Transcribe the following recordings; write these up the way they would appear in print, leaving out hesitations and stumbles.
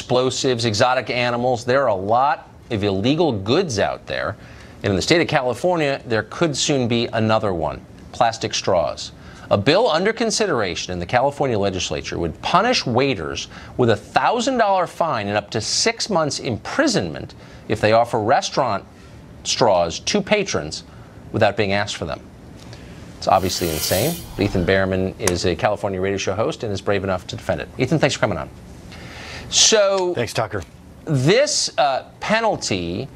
explosives, exotic animals. There are a lot of illegal goods out there. And in the state of California, there could soon be another one, plastic straws. A bill under consideration in the California legislature would punish waiters with a $1,000 fine and up to 6 months imprisonment if they offer restaurant straws to patrons without being asked for them. It's obviously insane. Ethan Behrman is a California radio show host and is brave enough to defend it. Ethan, thanks for coming on. So, thanks, Tucker. This penalty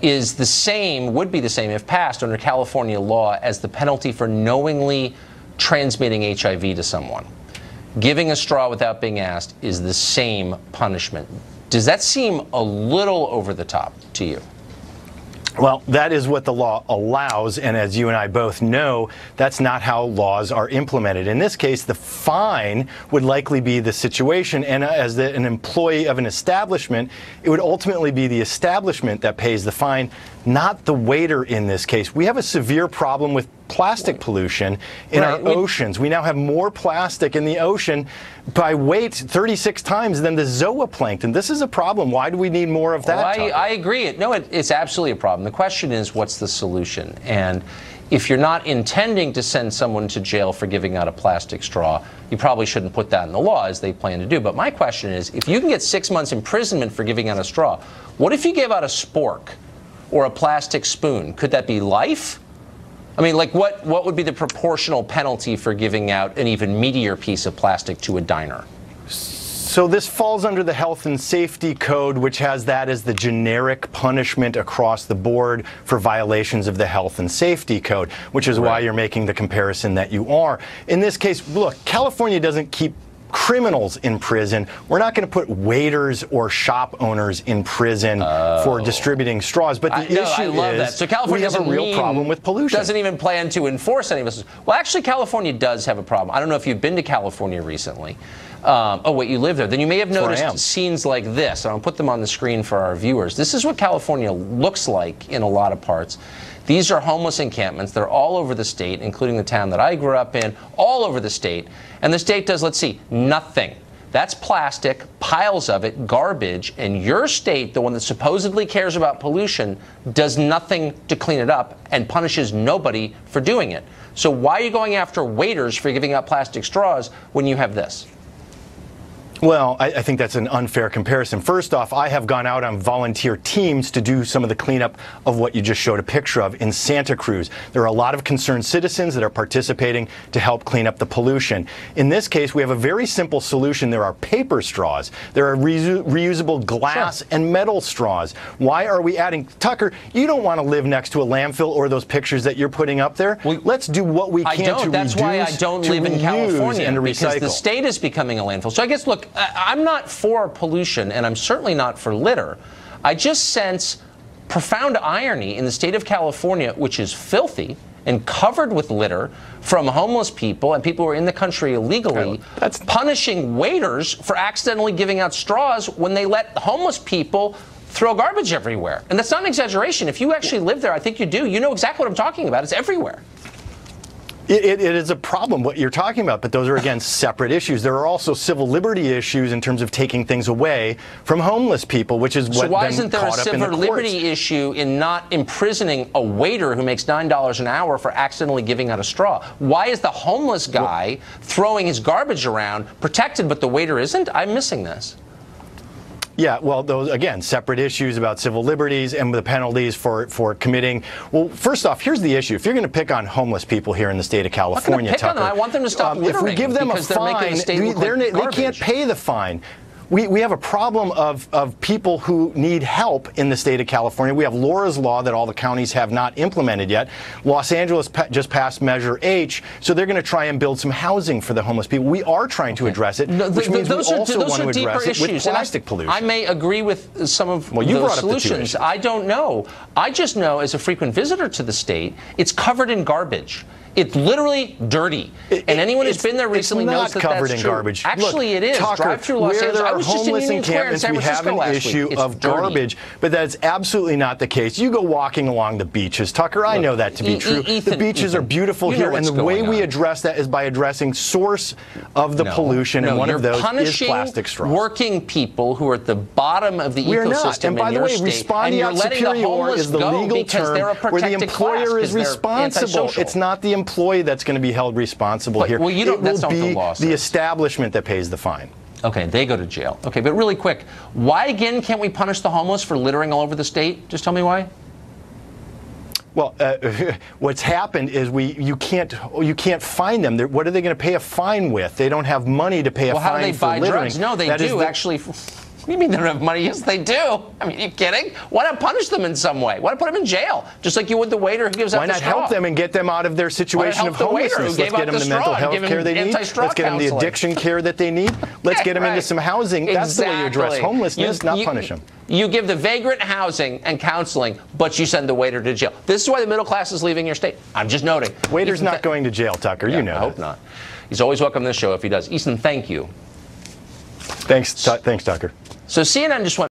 is the same, would be the same if passed under California law as the penalty for knowingly transmitting HIV to someone. Giving a straw without being asked is the same punishment. Does that seem a little over the top to you? Well, that is what the law allows, and as you and I both know, that's not how laws are implemented. In this case, the fine would likely be the situation, and as an employee of an establishment, it would ultimately be the establishment that pays the fine, not the waiter in this case. We have a severe problem with plastic pollution in our oceans. We now have more plastic in the ocean by weight 36 times than the zooplankton. This is a problem. Why do we need more of that? I agree. It's absolutely a problem. The question is, what's the solution? And if you're not intending to send someone to jail for giving out a plastic straw, you probably shouldn't put that in the law as they plan to do. But my question is, if you can get 6 months imprisonment for giving out a straw, what if you gave out a spork or a plastic spoon? Could that be life? I mean, like, what would be the proportional penalty for giving out an even meatier piece of plastic to a diner? So this falls under the Health and Safety Code, which has that as the generic punishment across the board for violations of the Health and Safety Code, which is why you're making the comparison that you are. In this case, look, California doesn't keep criminals in prison. We're not going to put waiters or shop owners in prison for distributing straws. But the issue is, so California we have a real problem with pollution. Doesn't even plan to enforce any of this. Well, actually, California does have a problem. I don't know if you've been to California recently. Oh, wait, you live there. Then you may have noticed scenes like this. I'll put them on the screen for our viewers. This is what California looks like in a lot of parts. These are homeless encampments. They're all over the state, including the town that I grew up in, all over the state. And the state does, let's see, nothing. That's plastic, piles of it, garbage, and your state, the one that supposedly cares about pollution, does nothing to clean it up and punishes nobody for doing it. So why are you going after waiters for giving out plastic straws when you have this? Well, I think that's an unfair comparison. First off, I have gone out on volunteer teams to do some of the cleanup of what you just showed a picture of in Santa Cruz. There are a lot of concerned citizens that are participating to help clean up the pollution. In this case, we have a very simple solution. There are paper straws. There are reusable glass and metal straws. Why are we adding? Tucker, you don't want to live next to a landfill or those pictures that you're putting up there. Let's do what we can to reduce, That's why I don't live in California, and to recycle. Because the state is becoming a landfill. So I guess, look, I'm not for pollution, and I'm certainly not for litter. I just sense profound irony in the state of California, which is filthy and covered with litter from homeless people and people who are in the country illegally, punishing waiters for accidentally giving out straws when they let homeless people throw garbage everywhere. And that's not an exaggeration. If you actually live there, I think you do. You know exactly what I'm talking about. It's everywhere. It is a problem, what you're talking about, but those are, again, separate issues. There are also civil liberty issues in terms of taking things away from homeless people, which is what So why isn't there a civil liberty issue in not imprisoning a waiter who makes $9 an hour for accidentally giving out a straw? Why is the homeless guy throwing his garbage around protected, but the waiter isn't? I'm missing this. Yeah, well, those, again, separate issues about civil liberties and the penalties for committing. Well, first off, here's the issue. If you're going to pick on homeless people here in the state of California, Tucker, I want them to stop littering. If we give them a fine, they can't pay the fine. We have a problem of people who need help in the state of California. We have Laura's Law that all the counties have not implemented yet. Los Angeles just passed Measure H, so they're going to try and build some housing for the homeless people. We are trying to address it, which means we also want to address it with plastic pollution. I may agree with some of those solutions. I don't know. I just know, as a frequent visitor to the state, it's covered in garbage. It's literally dirty. And anyone who's been there recently knows that covered that's in true. garbage. Actually, Look, it is. Tucker, Drive through Los where Angeles. there I are was just in homeless Union Square in San we have Francisco an last issue week. of garbage, but that's absolutely not the case. You go walking along the beaches, Tucker. I know that to be true. The beaches are beautiful here, and the way we address that is by addressing source of the pollution, and one of those is plastic straws. Working people who are at the bottom of the ecosystem and by in the your way, state, respondeat superior is the legal term where the employer is responsible. It's not the employee that's going to be held responsible here. Well, it will be the establishment that pays the fine. Okay, they go to jail. Okay, but really quick, why again can't we punish the homeless for littering all over the state? Just tell me why. Well, what's happened is you can't find them. What are they going to pay a fine with? They don't have money to pay a fine for littering. How do they buy drugs? No, they do actually. What do you mean they don't have money? Yes, they do. I mean, are you kidding? Why not punish them in some way? Why not put them in jail? Just like you would the waiter who gives out the straw. Why not help them and get them out of their situation of homelessness? Let's get them the mental health care they need. Let's get them the addiction care that they need. Let's get them into some housing. That's the way you address homelessness, not punish them. You give the vagrant housing and counseling, but you send the waiter to jail. This is why the middle class is leaving your state. I'm just noting. Waiter's not going to jail, Tucker. You know that. I hope not. He's always welcome to this show if he does. Easton, thank you. Thanks, Tucker. So CNN just went